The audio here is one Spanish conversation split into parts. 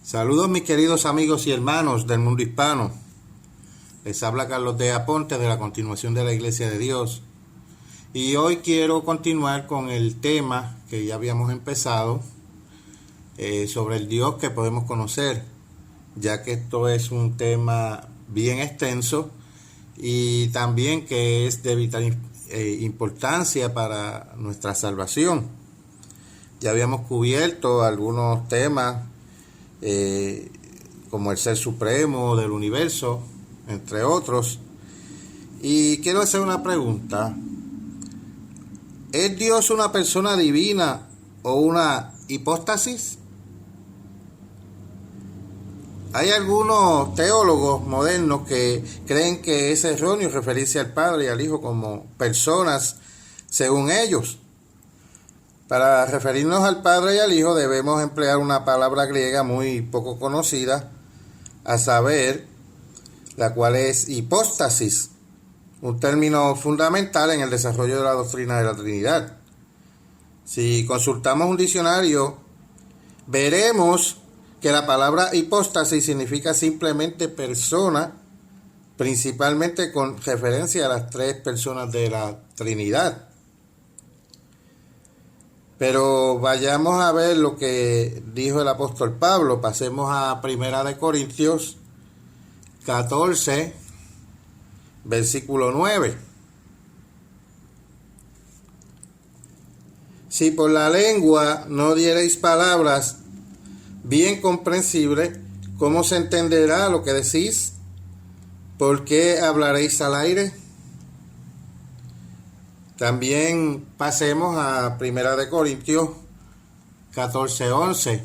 Saludos mis queridos amigos y hermanos del mundo hispano. Les habla Carlos de Aponte de la continuación de la Iglesia de Dios. Y hoy quiero continuar con el tema que ya habíamos empezado sobre el Dios que podemos conocer, ya que esto es un tema bien extenso y también que es de vital importancia para nuestra salvación. Ya habíamos cubierto algunos temas como el ser supremo del universo, entre otros. Y quiero hacer una pregunta. ¿Es Dios una persona divina o una hipóstasis? Hay algunos teólogos modernos que creen que es erróneo referirse al Padre y al Hijo como personas según ellos. Para referirnos al Padre y al Hijo debemos emplear una palabra griega muy poco conocida, a saber, la cual es hipóstasis, un término fundamental en el desarrollo de la doctrina de la Trinidad. Si consultamos un diccionario, veremos que la palabra hipóstasis significa simplemente persona, principalmente con referencia a las tres personas de la Trinidad. Pero vayamos a ver lo que dijo el apóstol Pablo. Pasemos a 1 Corintios 14, versículo 9. Si por la lengua no diereis palabras bien comprensibles, ¿cómo se entenderá lo que decís? ¿Por qué hablaréis al aire? También pasemos a 1 Corintios 14, 11.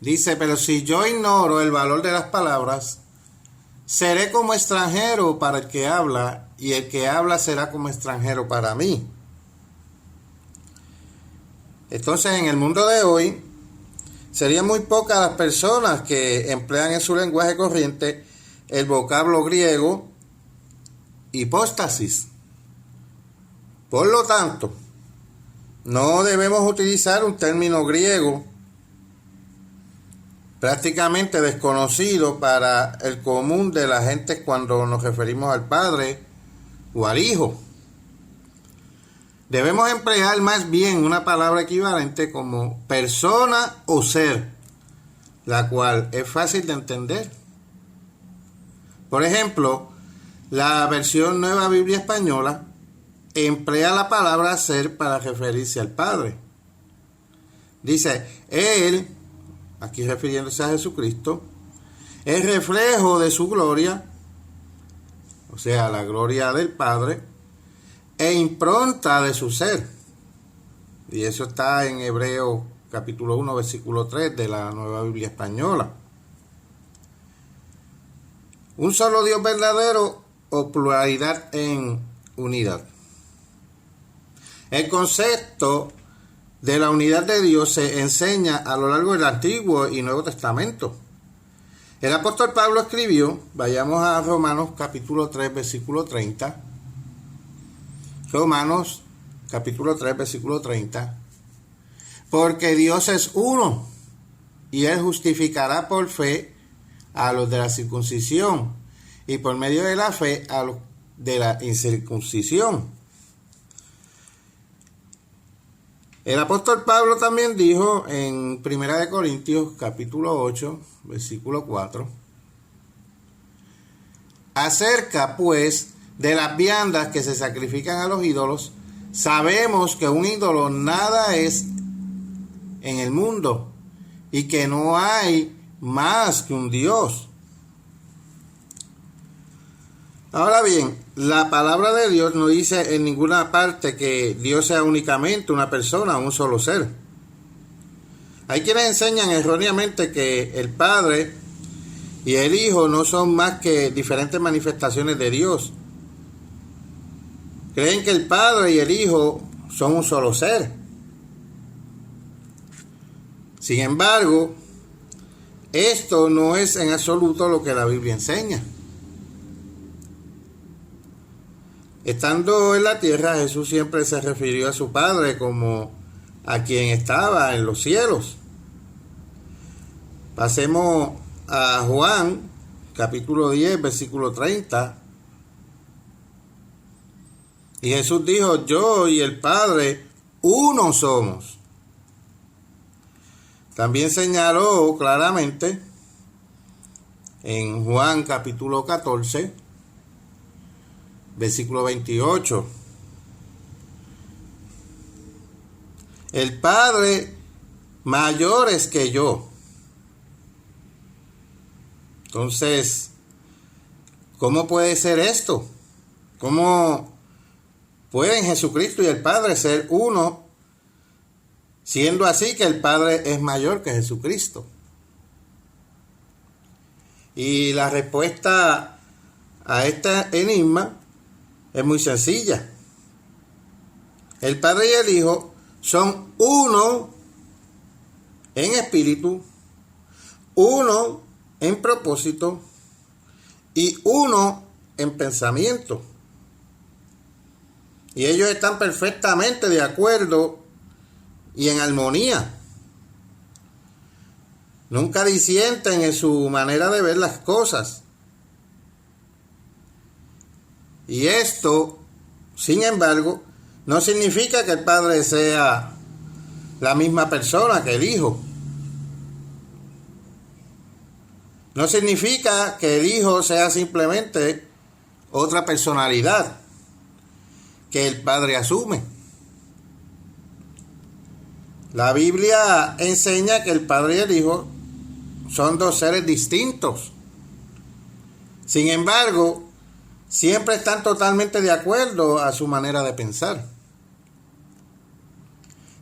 Dice, pero si yo ignoro el valor de las palabras, seré como extranjero para el que habla, y el que habla será como extranjero para mí. Entonces, en el mundo de hoy, serían muy pocas las personas que emplean en su lenguaje corriente el vocablo griego hipóstasis. Por lo tanto, no debemos utilizar un término griego prácticamente desconocido para el común de la gente cuando nos referimos al Padre o al Hijo. Debemos emplear más bien una palabra equivalente como persona o ser, la cual es fácil de entender. Por ejemplo, la versión Nueva Biblia Española emplea la palabra ser para referirse al Padre. Dice, Él, aquí refiriéndose a Jesucristo, es reflejo de su gloria, o sea, la gloria del Padre, e impronta de su ser. Y eso está en Hebreos capítulo 1, versículo 3 de la Nueva Biblia Española. ¿Un solo Dios verdadero o pluralidad en unidad? El concepto de la unidad de Dios se enseña a lo largo del Antiguo y Nuevo Testamento. El apóstol Pablo escribió, vayamos a Romanos capítulo 3, versículo 30. Romanos capítulo 3, versículo 30. Porque Dios es uno, y Él justificará por fe a los de la circuncisión, y por medio de la fe a los de la incircuncisión. El apóstol Pablo también dijo en 1 Corintios capítulo 8, versículo 4, acerca pues de las viandas que se sacrifican a los ídolos, sabemos que un ídolo nada es en el mundo, y que no hay más que un Dios. Ahora bien, la palabra de Dios no dice en ninguna parte que Dios sea únicamente una persona, un solo ser. Hay quienes enseñan erróneamente que el Padre y el Hijo no son más que diferentes manifestaciones de Dios. Creen que el Padre y el Hijo son un solo ser. Sin embargo, esto no es en absoluto lo que la Biblia enseña. Estando en la tierra, Jesús siempre se refirió a su Padre como a quien estaba en los cielos. Pasemos a Juan, capítulo 10, versículo 30. Y Jesús dijo: yo y el Padre uno somos. También señaló claramente en Juan capítulo 14, versículo 28. El Padre mayor es que yo. Entonces, ¿cómo puede ser esto? ¿Cómo pueden Jesucristo y el Padre ser uno, siendo así que el Padre es mayor que Jesucristo? Y la respuesta a este enigma es muy sencilla. El Padre y el Hijo son uno en espíritu, uno en propósito y uno en pensamiento. Y ellos están perfectamente de acuerdo y en armonía. Nunca disienten en su manera de ver las cosas. Y esto, sin embargo, no significa que el Padre sea la misma persona que el Hijo. No significa que el Hijo sea simplemente otra personalidad que el Padre asume. La Biblia enseña que el Padre y el Hijo son dos seres distintos. Sin embargo, siempre están totalmente de acuerdo a su manera de pensar.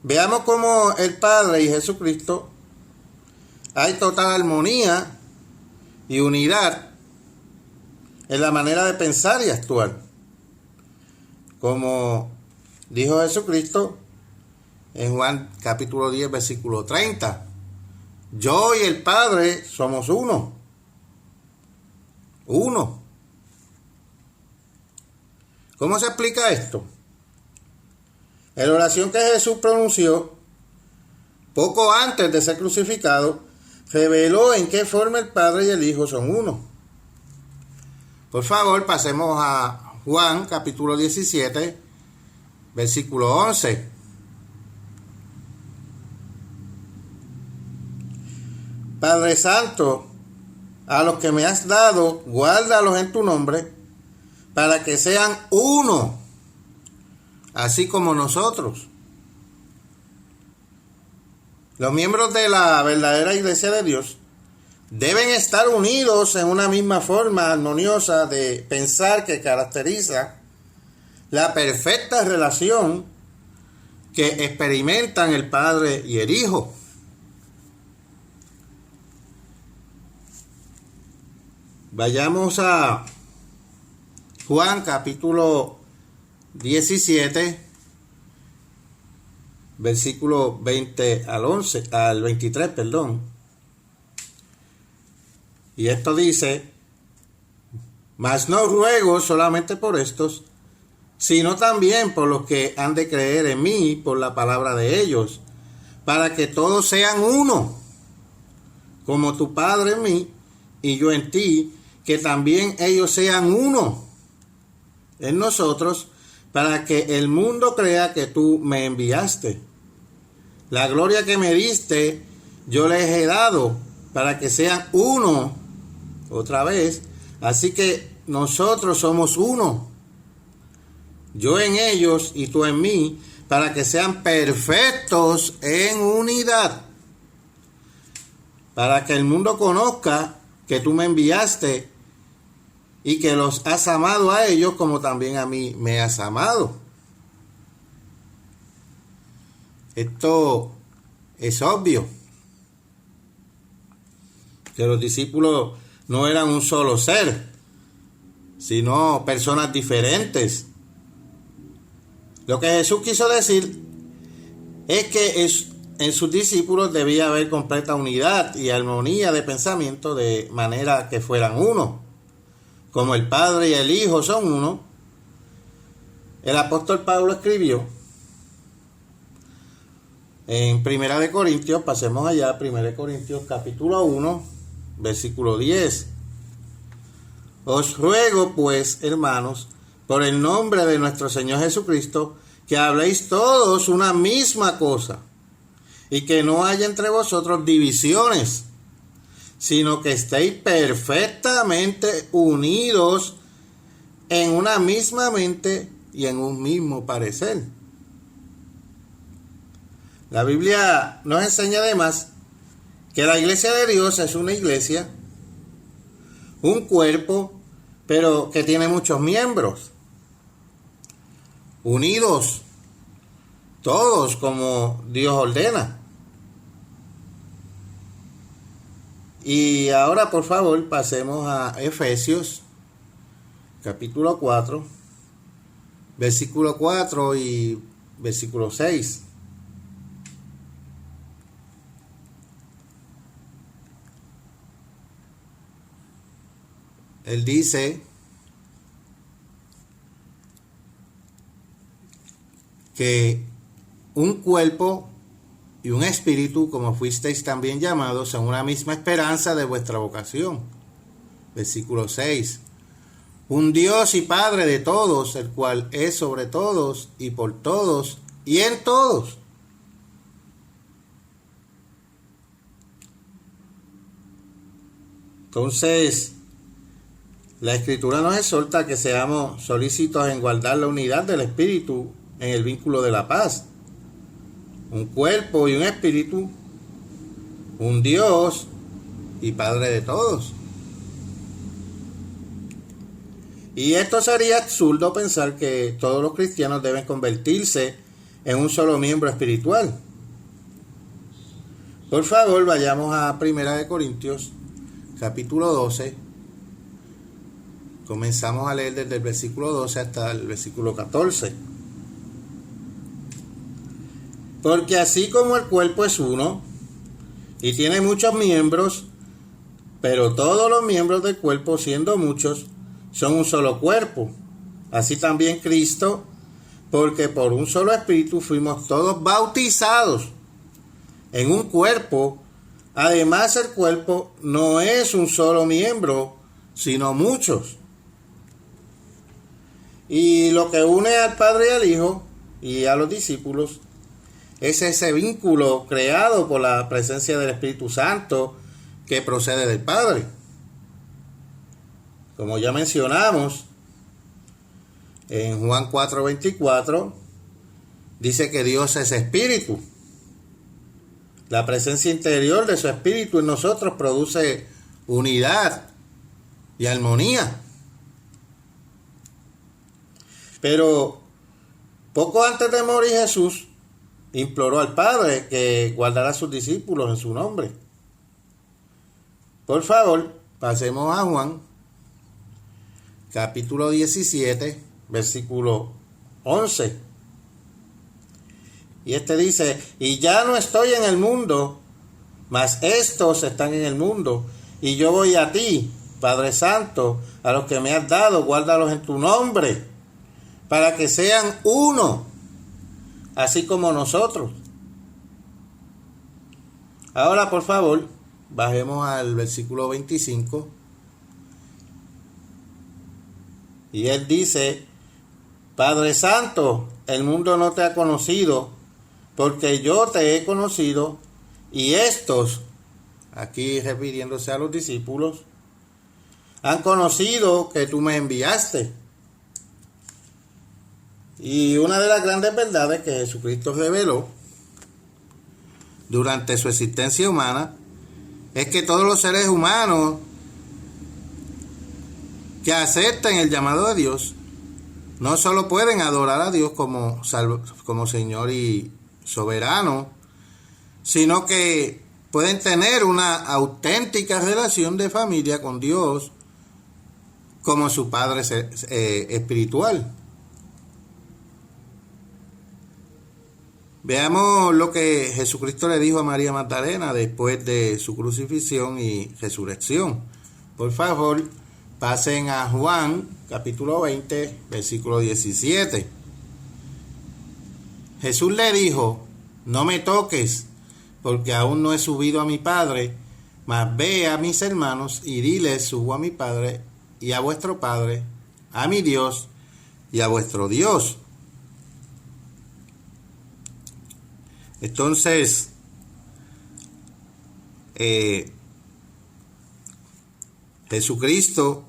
Veamos cómo el Padre y Jesucristo hay total armonía y unidad en la manera de pensar y actuar. Como dijo Jesucristo en Juan capítulo 10, versículo 30. Yo y el Padre somos uno. Uno. ¿Cómo se explica esto? En la oración que Jesús pronunció poco antes de ser crucificado, reveló en qué forma el Padre y el Hijo son uno. Por favor, pasemos a Juan capítulo 17, versículo 11. Padre Santo, a los que me has dado, guárdalos en tu nombre, para que sean uno, así como nosotros. Los miembros de la verdadera Iglesia de Dios deben estar unidos en una misma forma armoniosa de pensar que caracteriza la perfecta relación que experimentan el Padre y el Hijo. Vayamos a Juan capítulo 17, versículo 20 al 23, perdón. Y esto dice: mas no ruego solamente por estos, sino también por los que han de creer en mí por la palabra de ellos, para que todos sean uno, como tu Padre en mí y yo en ti, que también ellos sean uno en nosotros, para que el mundo crea que tú me enviaste. La gloria que me diste, yo les he dado, para que sean uno, otra vez. Así que nosotros somos uno, yo en ellos y tú en mí, para que sean perfectos en unidad, para que el mundo conozca que tú me enviaste y que los has amado a ellos como también a mí me has amado. Esto es obvio, que los discípulos no eran un solo ser, sino personas diferentes. Lo que Jesús quiso decir es que en sus discípulos debía haber completa unidad y armonía de pensamiento, de manera que fueran uno. Como el Padre y el Hijo son uno, el apóstol Pablo escribió: En Primera de Corintios, pasemos allá, Primera de Corintios capítulo 1, versículo 10. Os ruego pues, hermanos, por el nombre de nuestro Señor Jesucristo, que habléis todos una misma cosa, y que no haya entre vosotros divisiones, sino que estéis perfectamente unidos en una misma mente y en un mismo parecer. La Biblia nos enseña además que la iglesia de Dios es una iglesia, un cuerpo, pero que tiene muchos miembros, unidos, todos como Dios ordena. Y ahora, por favor, pasemos a Efesios, capítulo 4, versículo 4 y versículo 6. Él dice que un cuerpo y un espíritu, como fuisteis también llamados, son una misma esperanza de vuestra vocación. Versículo 6. Un Dios y Padre de todos, el cual es sobre todos y por todos y en todos. Entonces, la Escritura nos exhorta a que seamos solícitos en guardar la unidad del Espíritu en el vínculo de la paz. Un cuerpo y un espíritu, un Dios y Padre de todos. Y esto sería absurdo pensar que todos los cristianos deben convertirse en un solo miembro espiritual. Por favor, vayamos a Primera de Corintios, capítulo 12. Comenzamos a leer desde el versículo 12 hasta el versículo 14. Porque así como el cuerpo es uno y tiene muchos miembros, pero todos los miembros del cuerpo, siendo muchos, son un solo cuerpo. Así también Cristo, porque por un solo espíritu fuimos todos bautizados en un cuerpo. Además, el cuerpo no es un solo miembro, sino muchos. Y lo que une al Padre y al Hijo y a los discípulos es ese vínculo creado por la presencia del Espíritu Santo que procede del Padre. Como ya mencionamos, en Juan 4:24 dice que Dios es Espíritu. La presencia interior de su Espíritu en nosotros produce unidad y armonía. Pero poco antes de morir, Jesús imploró al Padre que guardara a sus discípulos en su nombre. Por favor, pasemos a Juan, capítulo 17, versículo 11. Y este dice: y ya no estoy en el mundo, mas estos están en el mundo, y yo voy a ti, Padre Santo, a los que me has dado, guárdalos en tu nombre, para que sean uno, así como nosotros. Ahora, por favor, bajemos al versículo 25. Y él dice: Padre Santo, el mundo no te ha conocido, porque yo te he conocido, y estos, aquí refiriéndose a los discípulos, han conocido que tú me enviaste. Y una de las grandes verdades que Jesucristo reveló durante su existencia humana es que todos los seres humanos que aceptan el llamado de Dios no solo pueden adorar a Dios como Señor y soberano, sino que pueden tener una auténtica relación de familia con Dios como su Padre espiritual. Veamos lo que Jesucristo le dijo a María Magdalena después de su crucifixión y resurrección. Por favor, pasen a Juan, capítulo 20, versículo 17. Jesús le dijo: no me toques, porque aún no he subido a mi Padre, mas ve a mis hermanos y diles, subo a mi Padre y a vuestro Padre, a mi Dios y a vuestro Dios. Entonces, Jesucristo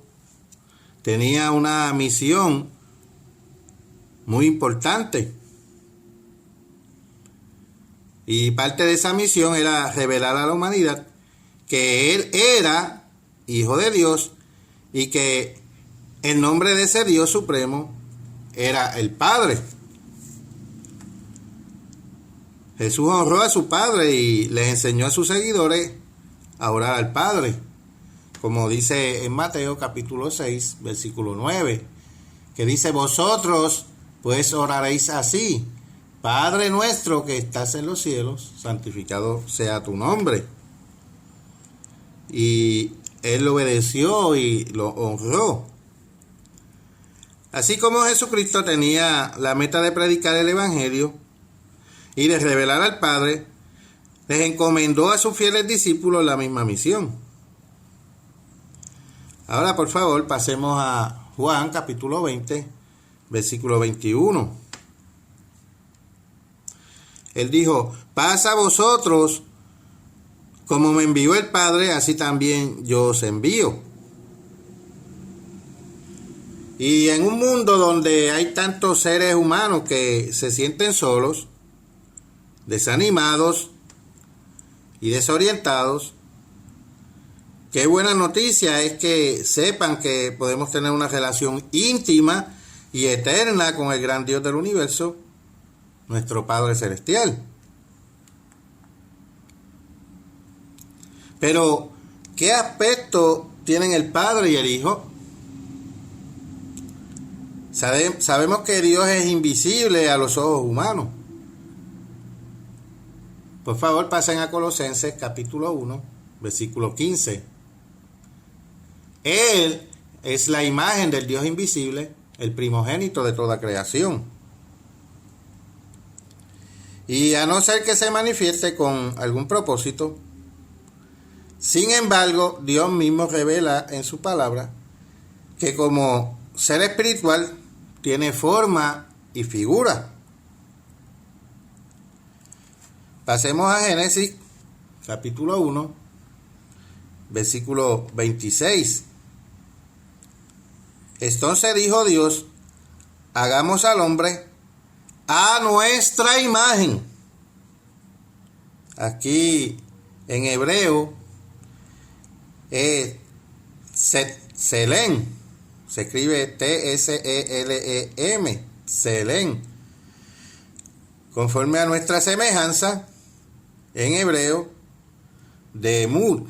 tenía una misión muy importante. Y parte de esa misión era revelar a la humanidad que Él era Hijo de Dios y que el nombre de ese Dios supremo era el Padre. Jesús honró a su Padre y les enseñó a sus seguidores a orar al Padre, como dice en Mateo capítulo 6, versículo 9, que dice: vosotros pues oraréis así: Padre nuestro que estás en los cielos, santificado sea tu nombre. Y él lo obedeció y lo honró. Así como Jesucristo tenía la meta de predicar el Evangelio y de revelar al Padre, les encomendó a sus fieles discípulos la misma misión. Ahora, por favor, pasemos a Juan capítulo 20, versículo 21. Él dijo: paz a vosotros, como me envió el Padre, así también yo os envío. Y en un mundo donde hay tantos seres humanos que se sienten solos, desanimados y desorientados, qué buena noticia es que sepan que podemos tener una relación íntima y eterna con el gran Dios del universo, nuestro Padre Celestial. Pero, ¿qué aspecto tienen el Padre y el Hijo? Sabemos que Dios es invisible a los ojos humanos. Por favor, pasen a Colosenses capítulo 1, versículo 15. Él es la imagen del Dios invisible, el primogénito de toda creación. Y a no ser que se manifieste con algún propósito, sin embargo, Dios mismo revela en su palabra que como ser espiritual tiene forma y figura. Pasemos a Génesis, capítulo 1, versículo 26. Entonces dijo Dios: hagamos al hombre a nuestra imagen. Aquí en hebreo es Tselem, se escribe T-S-E-L-E-M, Tselem, conforme a nuestra semejanza, en hebreo, Demut.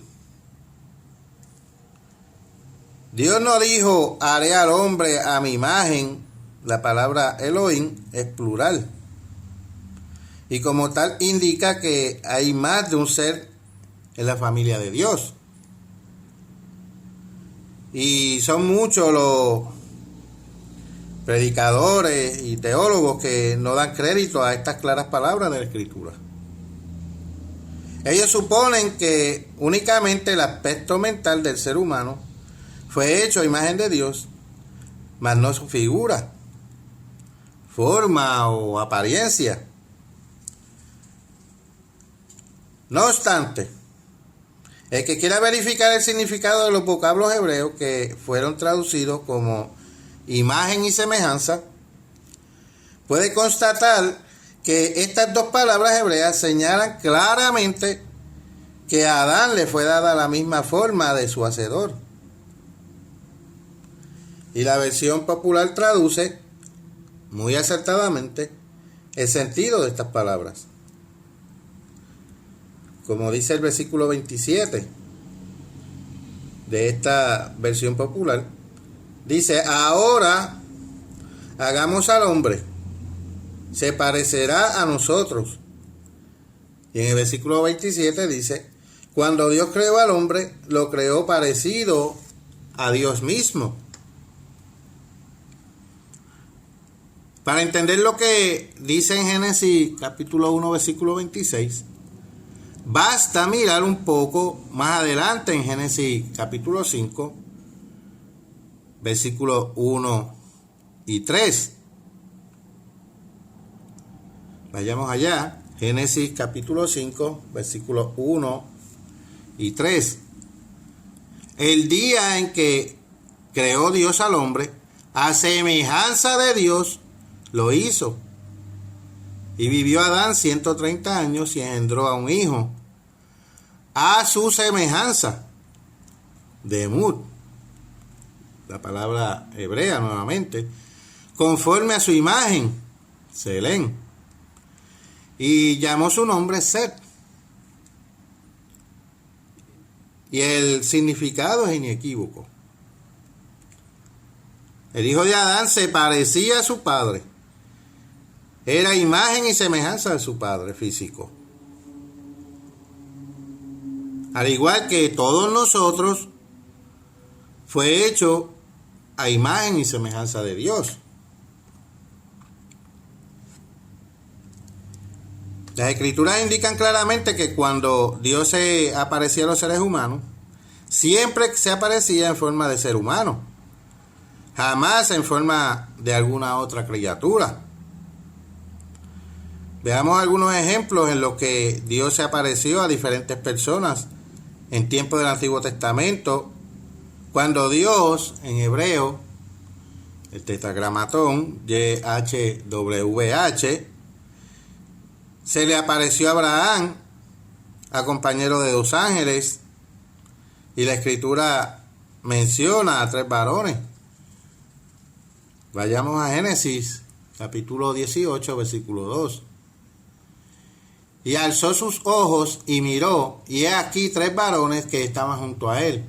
Dios no dijo: haré al hombre a mi imagen. La palabra Elohim es plural y como tal indica que hay más de un ser en la familia de Dios. Y son muchos los predicadores y teólogos que no dan crédito a estas claras palabras de la Escritura. Ellos suponen que únicamente el aspecto mental del ser humano fue hecho a imagen de Dios, mas no su figura, forma o apariencia. No obstante, el que quiera verificar el significado de los vocablos hebreos que fueron traducidos como imagen y semejanza, puede constatar que estas dos palabras hebreas señalan claramente que a Adán le fue dada la misma forma de su hacedor. Y la versión popular traduce muy acertadamente el sentido de estas palabras. Como dice el versículo 27 de esta versión popular, dice: ahora hagamos al hombre, se parecerá a nosotros. Y en el versículo 27 dice: cuando Dios creó al hombre, lo creó parecido a Dios mismo. Para entender lo que dice en Génesis capítulo 1, versículo 26, basta mirar un poco más adelante en Génesis capítulo 5, versículos 1 y 3. Vayamos allá. Génesis capítulo 5, versículos 1 y 3. El día en que creó Dios al hombre, a semejanza de Dios, lo hizo. Y vivió Adán 130 años y engendró a un hijo, a su semejanza, Demut, la palabra hebrea nuevamente, conforme a su imagen, Selén, y llamó su nombre Set. Y el significado es inequívoco. El hijo de Adán se parecía a su padre. Era imagen y semejanza de su padre físico. Al igual que todos nosotros, fue hecho a imagen y semejanza de Dios. Las escrituras indican claramente que cuando Dios se aparecía a los seres humanos, siempre se aparecía en forma de ser humano, jamás en forma de alguna otra criatura. Veamos algunos ejemplos en los que Dios se apareció a diferentes personas en tiempos del Antiguo Testamento, cuando Dios, en hebreo, el tetragramatón, YHWH, se le apareció a Abraham, acompañado de 2 ángeles, y la escritura menciona a 3 varones. Vayamos a Génesis, capítulo 18, versículo 2. Y alzó sus ojos y miró, y he aquí 3 varones que estaban junto a él.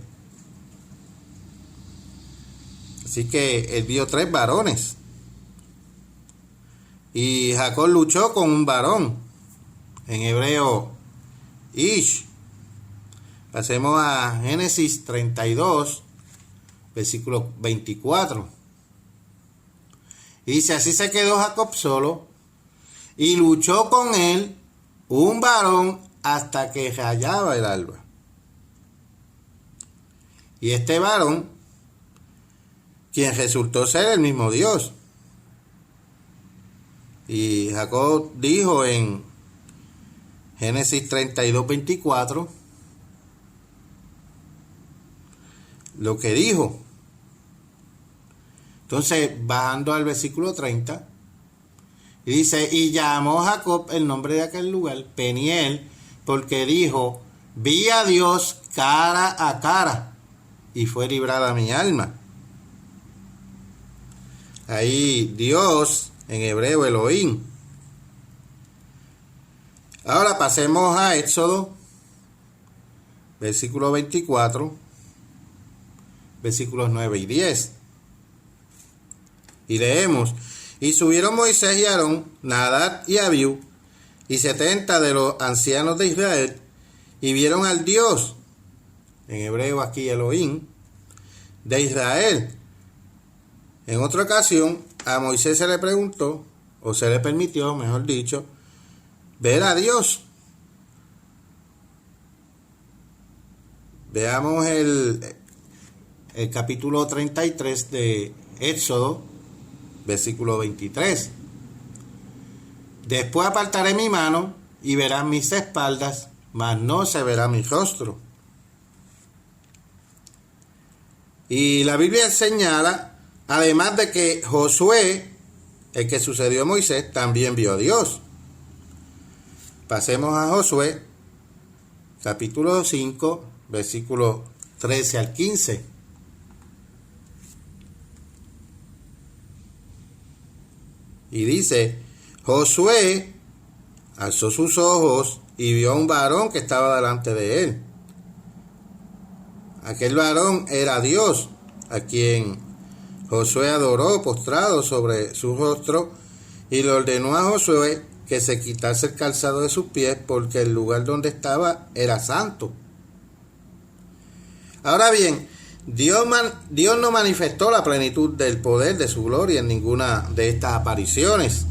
Así que él vio 3 varones. Y Jacob luchó con un varón, en hebreo Ish. Pasemos a Génesis 32, versículo 24. Y dice, así se quedó Jacob solo, y luchó con él un varón hasta que rayaba el alba. Y este varón, quien resultó ser el mismo Dios. Y Jacob dijo en Génesis 32, 24, lo que dijo. Entonces, bajando al versículo 30, y dice, y llamó Jacob el nombre de aquel lugar Peniel, porque dijo, vi a Dios cara a cara, y fue librada mi alma. Ahí Dios, en hebreo Elohim. Ahora pasemos a Éxodo, versículo 24, versículos 9 y 10. Y leemos, y subieron Moisés y Aarón, Nadab y Abiú, y 70 de los ancianos de Israel, y vieron al Dios, en hebreo aquí Elohim, de Israel. En otra ocasión, a Moisés se le preguntó, o se le permitió, mejor dicho, ver a Dios. Veamos el capítulo 33 de Éxodo, versículo 23. Después apartaré mi mano y verán mis espaldas, mas no se verá mi rostro. Y la Biblia señala, además de que Josué, el que sucedió a Moisés, también vio a Dios. Pasemos a Josué, capítulo 5, versículo 13 al 15. Y dice, Josué alzó sus ojos y vio a un varón que estaba delante de él. Aquel varón era Dios, a quien Josué adoró postrado sobre su rostro, y le ordenó a Josué que se quitase el calzado de sus pies, porque el lugar donde estaba era santo. Ahora bien, Dios no manifestó la plenitud del poder de su gloria en ninguna de estas apariciones.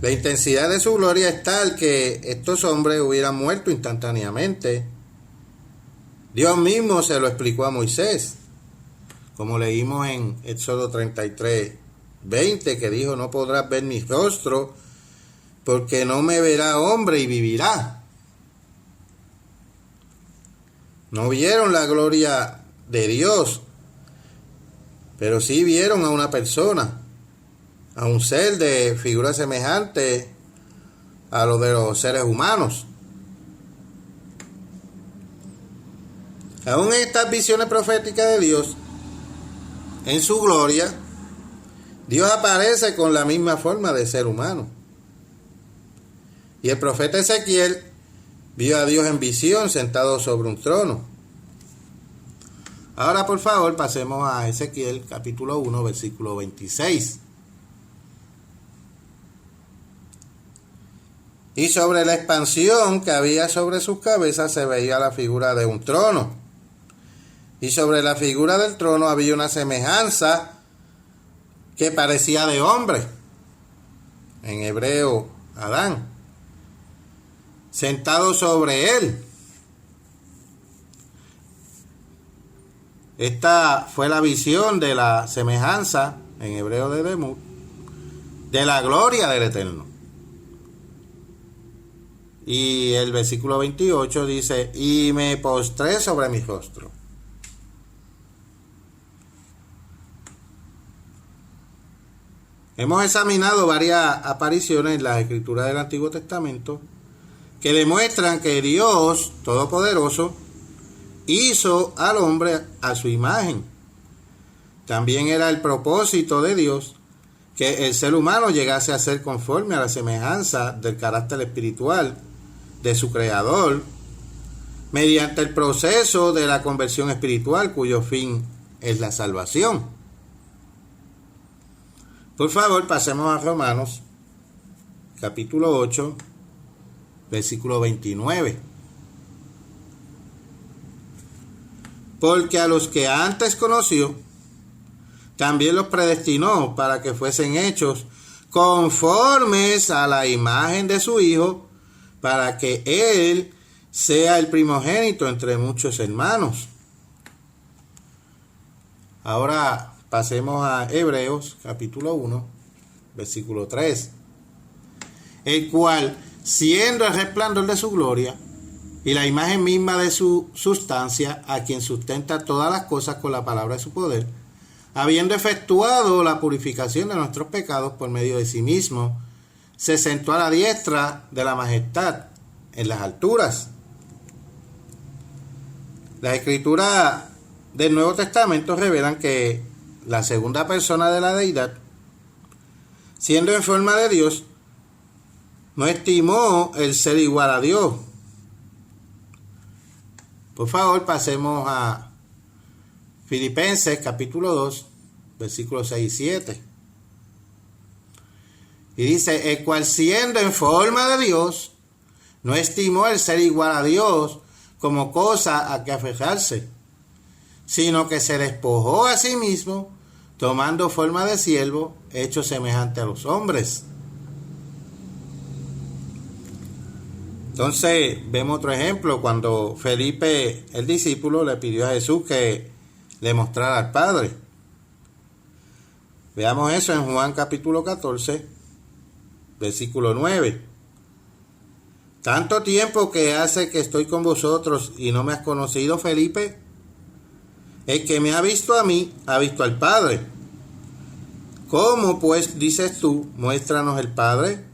La intensidad de su gloria es tal que estos hombres hubieran muerto instantáneamente. Dios mismo se lo explicó a Moisés, como leímos en Éxodo 33:20, que dijo: no podrás ver mi rostro, porque no me verá hombre y vivirá. No vieron la gloria de Dios, pero sí vieron a una persona, a un ser de figura semejante a lo de los seres humanos. Aún en estas visiones proféticas de Dios, en su gloria, Dios aparece con la misma forma de ser humano. Y el profeta Ezequiel vio a Dios en visión sentado sobre un trono. Ahora, por favor, pasemos a Ezequiel capítulo 1, versículo 26. Y sobre la expansión que había sobre sus cabezas se veía la figura de un trono. Y sobre la figura del trono había una semejanza que parecía de hombre. En hebreo, Adán. Sentado sobre él. Esta fue la visión de la semejanza, en hebreo de Demut, de la gloria del Eterno. Y el versículo 28 dice: y me postré sobre mi rostro. Hemos examinado varias apariciones en las Escrituras del Antiguo Testamento que demuestran que Dios Todopoderoso hizo al hombre a su imagen. También era el propósito de Dios que el ser humano llegase a ser conforme a la semejanza del carácter espiritual de su Creador, mediante el proceso de la conversión espiritual, cuyo fin es la salvación. Por favor, pasemos a Romanos, capítulo 8, versículo 29. Porque a los que antes conoció, también los predestinó para que fuesen hechos conformes a la imagen de su Hijo, para que Él sea el primogénito entre muchos hermanos. Ahora pasemos a Hebreos, capítulo 1, versículo 3. El cual, siendo el resplandor de su gloria y la imagen misma de su sustancia, a quien sustenta todas las cosas con la palabra de su poder, habiendo efectuado la purificación de nuestros pecados por medio de sí mismo, se sentó a la diestra de la majestad en las alturas. Las Escrituras del Nuevo Testamento revelan que la segunda persona de la deidad, siendo en forma de Dios, no estimó el ser igual a Dios. Por favor, pasemos a Filipenses capítulo 2, versículos 6 y 7. Y dice: el cual, siendo en forma de Dios, no estimó el ser igual a Dios como cosa a que aferrarse, sino que se despojó a sí mismo, tomando forma de siervo, hecho semejante a los hombres. Entonces vemos otro ejemplo cuando Felipe, el discípulo, le pidió a Jesús que le mostrara al Padre. Veamos eso en Juan capítulo 14, versículo 9. ¿Tanto tiempo que hace que estoy con vosotros y no me has conocido, Felipe? El que me ha visto a mí, ha visto al Padre. ¿Cómo pues dices tú, muéstranos el Padre?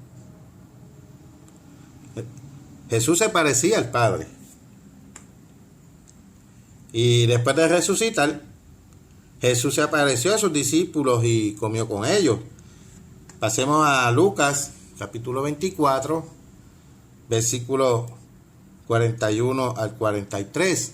Jesús se parecía al Padre. Y después de resucitar, Jesús se apareció a sus discípulos y comió con ellos. Pasemos a Lucas, capítulo 24, versículo 41 al 43.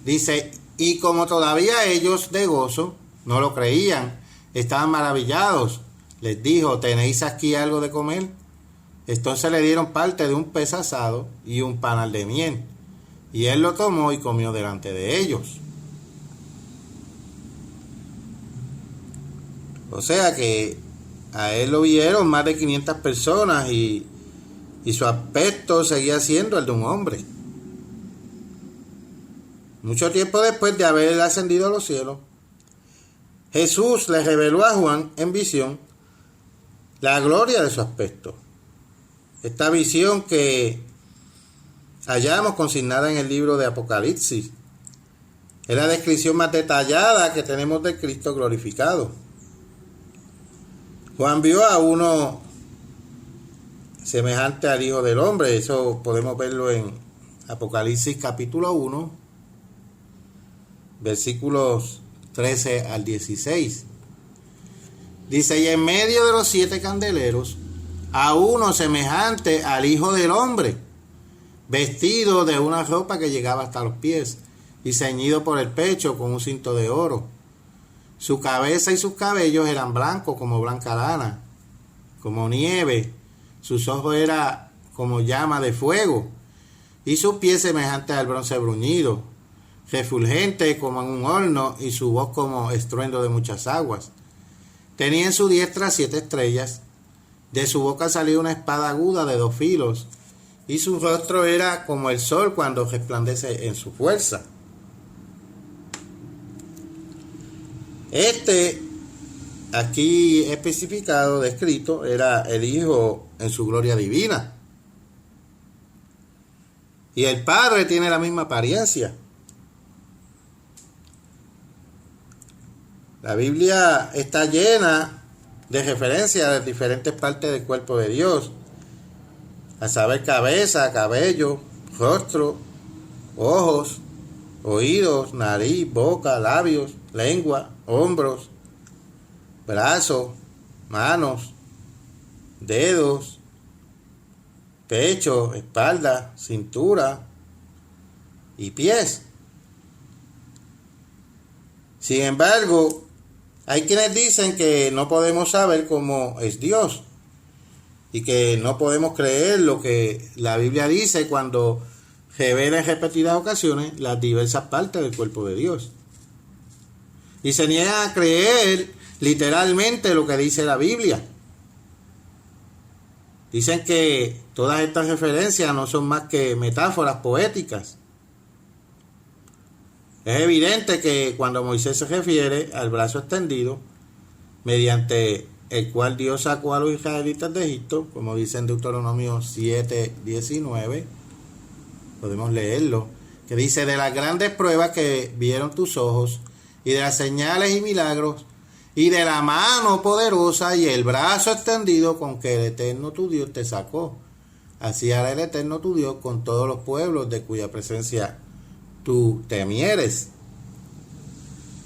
Dice: y como todavía ellos de gozo no lo creían, estaban maravillados, les dijo: ¿tenéis aquí algo de comer? Entonces le dieron parte de un pez asado y un panal de miel. y él lo tomó y comió delante de ellos. O sea que a él lo vieron más de 500 personas y su aspecto seguía siendo el de un hombre. Mucho tiempo después de haber ascendido a los cielos, Jesús le reveló a Juan en visión la gloria de su aspecto. Esta visión que hallamos consignada en el libro de Apocalipsis es la descripción más detallada que tenemos de Cristo glorificado. Juan vio a uno semejante al Hijo del Hombre. Eso podemos verlo en Apocalipsis capítulo 1, versículos 13 al 16. Dice, y en medio de los 7 candeleros, a uno semejante al Hijo del Hombre, vestido de una ropa que llegaba hasta los pies, y ceñido por el pecho con un cinto de oro. Su cabeza y sus cabellos eran blancos como blanca lana, como nieve. Sus ojos eran como llama de fuego, y sus pies semejantes al bronce bruñido, refulgente como en un horno, y su voz como estruendo de muchas aguas. Tenía en su diestra 7 estrellas, de su boca salía una espada aguda de 2 filos, y su rostro era como el sol cuando resplandece en su fuerza. Aquí especificado, descrito, era el Hijo en su gloria divina. Y el Padre tiene la misma apariencia. La Biblia está llena de referencias a diferentes partes del cuerpo de Dios, a saber, cabeza, cabello, rostro, ojos, oídos, nariz, boca, labios, lengua, hombros, brazos, manos, dedos, pecho, espalda, cintura y pies. Sin embargo, hay quienes dicen que no podemos saber cómo es Dios y que no podemos creer lo que la Biblia dice cuando revela en repetidas ocasiones las diversas partes del cuerpo de Dios. Y se niegan a creer literalmente lo que dice la Biblia. Dicen que todas estas referencias no son más que metáforas poéticas. Es evidente que cuando Moisés se refiere al brazo extendido, mediante el cual Dios sacó a los israelitas de Egipto, como dice en Deuteronomio 7:19, podemos leerlo, que dice, de las grandes pruebas que vieron tus ojos, y de las señales y milagros, y de la mano poderosa y el brazo extendido con que el Eterno tu Dios te sacó. Así hará el Eterno tu Dios con todos los pueblos de cuya presencia tú temieres.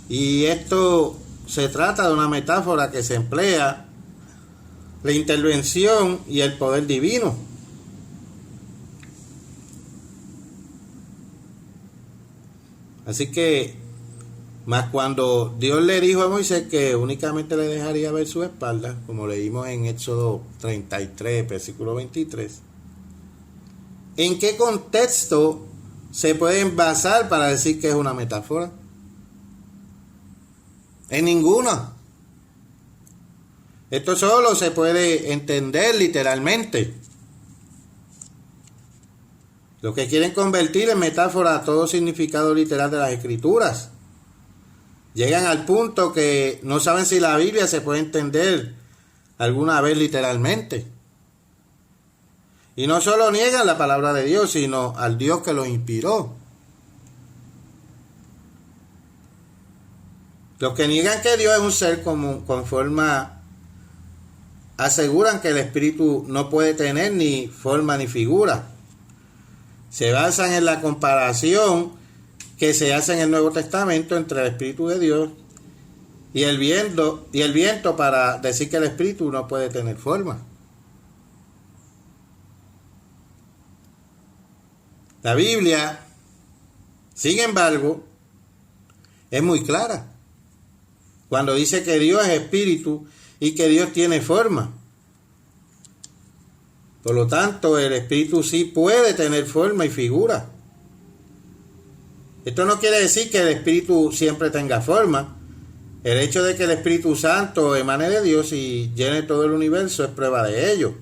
Y esto se trata de una metáfora que se emplea la intervención y el poder divino. Así que, más cuando Dios le dijo a Moisés que únicamente le dejaría ver su espalda, como leímos en Éxodo 33, versículo 23, ¿en qué contexto se pueden basar para decir que es una metáfora? En ninguna. Esto solo se puede entender literalmente. Los que quieren convertir en metáfora todo significado literal de las Escrituras llegan al punto que no saben si la Biblia se puede entender alguna vez literalmente. Y no solo niegan la palabra de Dios, sino al Dios que los inspiró. Los que niegan que Dios es un ser con forma, aseguran que el Espíritu no puede tener ni forma ni figura. Se basan en la comparación que se hace en el Nuevo Testamento entre el Espíritu de Dios y el viento para decir que el Espíritu no puede tener forma. La Biblia, sin embargo, es muy clara cuando dice que Dios es espíritu y que Dios tiene forma. Por lo tanto, el espíritu sí puede tener forma y figura. Esto no quiere decir que el Espíritu siempre tenga forma. El hecho de que el Espíritu Santo emane de Dios y llene todo el universo es prueba de ello.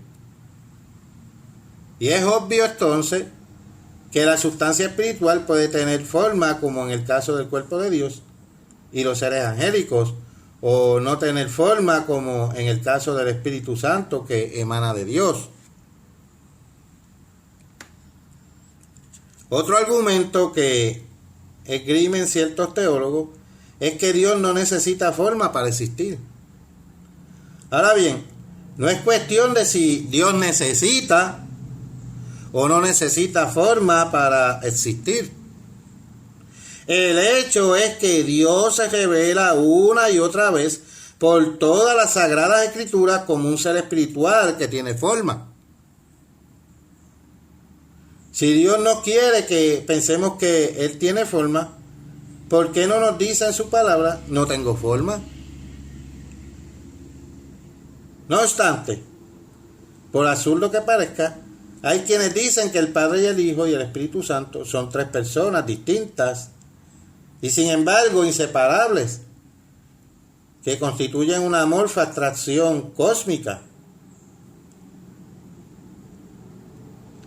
Y es obvio entonces que la sustancia espiritual puede tener forma, como en el caso del cuerpo de Dios y los seres angélicos, o no tener forma, como en el caso del Espíritu Santo que emana de Dios. Otro argumento que esgrimen ciertos teólogos es que Dios no necesita forma para existir. Ahora bien, no es cuestión de si Dios necesita o no necesita forma para existir. El hecho es que Dios se revela una y otra vez por todas las sagradas escrituras como un ser espiritual que tiene forma. Si Dios no quiere que pensemos que Él tiene forma, ¿por qué no nos dice en su palabra, no tengo forma? No obstante, por absurdo que parezca, hay quienes dicen que el Padre y el Hijo y el Espíritu Santo son tres personas distintas y sin embargo inseparables, que constituyen una amorfa abstracción cósmica.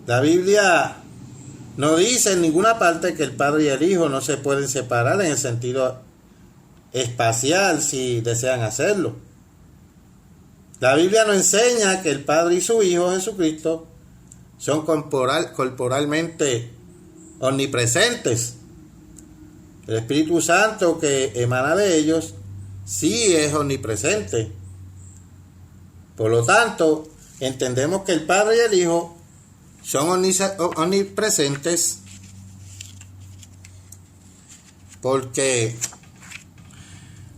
La Biblia no dice en ninguna parte que el Padre y el Hijo no se pueden separar en el sentido espacial si desean hacerlo. La Biblia nos enseña que el Padre y su Hijo Jesucristo son corporalmente omnipresentes. El Espíritu Santo que emana de ellos sí es omnipresente. Por lo tanto, entendemos que el Padre y el Hijo son omnipresentes porque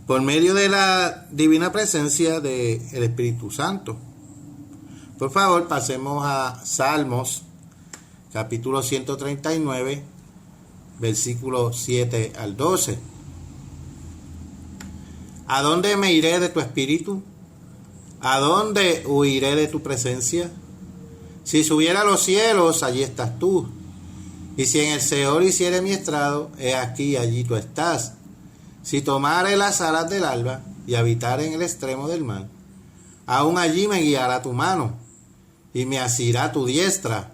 por medio de la divina presencia del Espíritu Santo. Por favor, pasemos a Salmos, capítulo 139, versículos 7 al 12. ¿A dónde me iré de tu espíritu? ¿A dónde huiré de tu presencia? Si subiera a los cielos, allí estás tú. Y si en el Seol hiciere mi estrado, he aquí, allí tú estás. Si tomare las alas del alba y habitare en el extremo del mar, aún allí me guiará tu mano y me asirá tu diestra.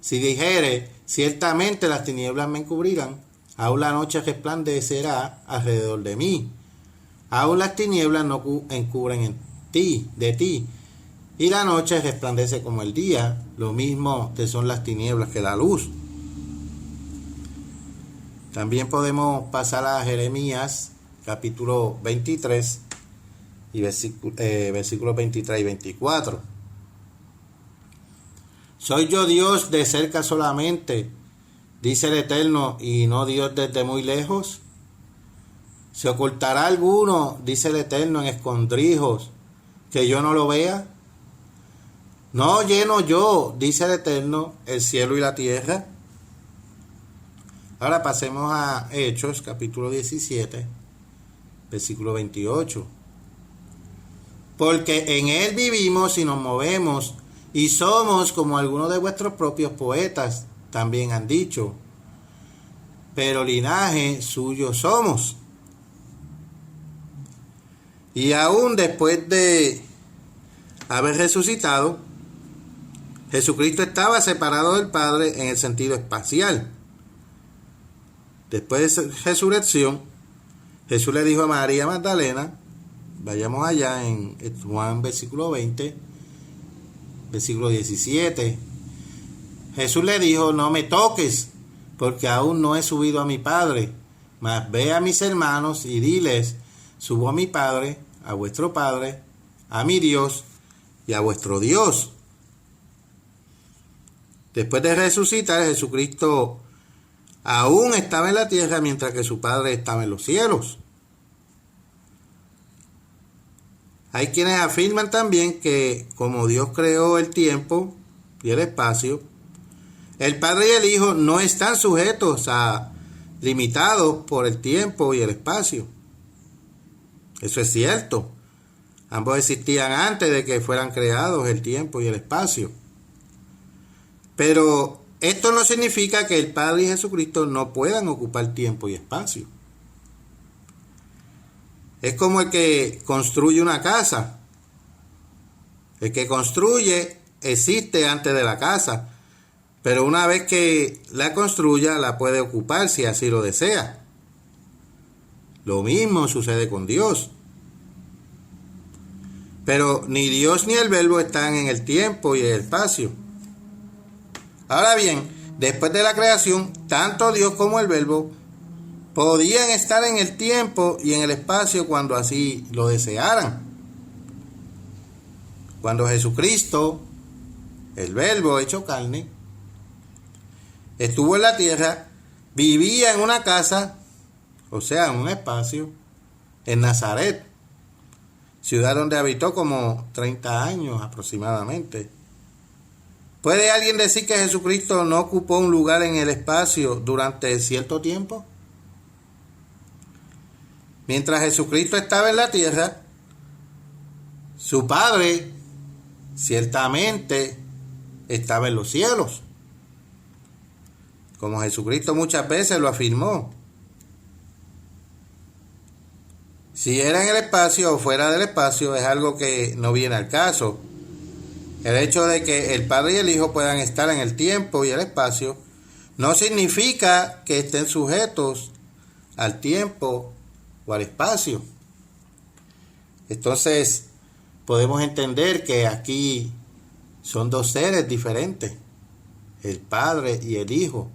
Si dijere, ciertamente las tinieblas me encubrirán, aún la noche resplandecerá alrededor de mí. Aún las tinieblas no encubren de ti, y la noche resplandece como el día, lo mismo te son las tinieblas que la luz. También podemos pasar a Jeremías, capítulo 23, y versículos 23 y 24. ¿Soy yo Dios de cerca solamente, dice el Eterno, y no Dios desde muy lejos? ¿Se ocultará alguno, dice el Eterno, en escondrijos, que yo no lo vea? ¿No lleno yo, dice el Eterno, el cielo y la tierra? Ahora pasemos a Hechos, capítulo 17, versículo 28. Porque en él vivimos y nos movemos, y somos como algunos de vuestros propios poetas también han dicho, pero linaje suyo somos. Y aún después de haber resucitado, Jesucristo estaba separado del Padre en el sentido espacial. Después de su resurrección, Jesús le dijo a María Magdalena, vayamos allá en Juan versículo 20, versículo 17. Jesús le dijo, no me toques, porque aún no he subido a mi Padre, mas ve a mis hermanos y diles, subo a mi Padre, a vuestro Padre, a mi Dios y a vuestro Dios. Después de resucitar, Jesucristo aún estaba en la tierra mientras que su Padre estaba en los cielos. Hay quienes afirman también que como Dios creó el tiempo y el espacio, el Padre y el Hijo no están sujetos a limitados por el tiempo y el espacio. Eso es cierto. Ambos existían antes de que fueran creados el tiempo y el espacio. Pero esto no significa que el Padre y Jesucristo no puedan ocupar tiempo y espacio. Es como el que construye una casa. El que construye existe antes de la casa, pero una vez que la construya la puede ocupar si así lo desea. Lo mismo sucede con Dios. Pero ni Dios ni el Verbo están en el tiempo y el espacio. Ahora bien, después de la creación, tanto Dios como el Verbo podían estar en el tiempo y en el espacio cuando así lo desearan. Cuando Jesucristo, el Verbo hecho carne, estuvo en la tierra, vivía en una casa, o sea, en un espacio, en Nazaret, ciudad donde habitó como 30 años aproximadamente. ¿Puede alguien decir que Jesucristo no ocupó un lugar en el espacio durante cierto tiempo? Mientras Jesucristo estaba en la tierra, su Padre ciertamente estaba en los cielos, como Jesucristo muchas veces lo afirmó. Si era en el espacio o fuera del espacio es algo que no viene al caso. El hecho de que el Padre y el Hijo puedan estar en el tiempo y el espacio no significa que estén sujetos al tiempo o al espacio. Entonces, podemos entender que aquí son dos seres diferentes, el Padre y el Hijo.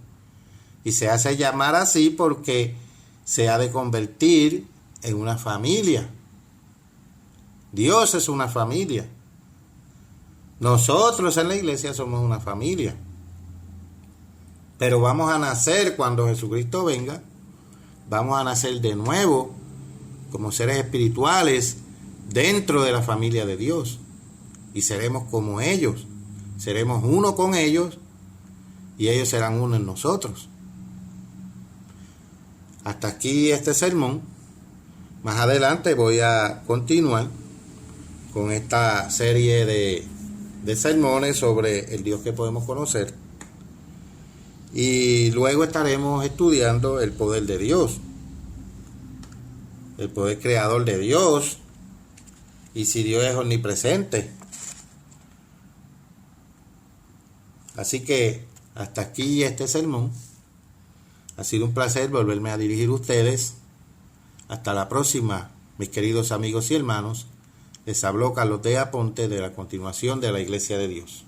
Y se hace llamar así porque se ha de convertir en una familia. Dios es una familia. Nosotros en la iglesia somos una familia. Pero vamos a nacer cuando Jesucristo venga. Vamos a nacer de nuevo como seres espirituales dentro de la familia de Dios. Y seremos como ellos. Seremos uno con ellos y ellos serán uno en nosotros. Hasta aquí este sermón. Más adelante voy a continuar con esta serie de sermones sobre el Dios que podemos conocer. Y luego estaremos estudiando el poder de Dios, el poder creador de Dios, y si Dios es omnipresente. Así que hasta aquí este sermón. Ha sido un placer volverme a dirigir a ustedes. Hasta la próxima, mis queridos amigos y hermanos. Les habló Carlos de Aponte de la Continuación de la Iglesia de Dios.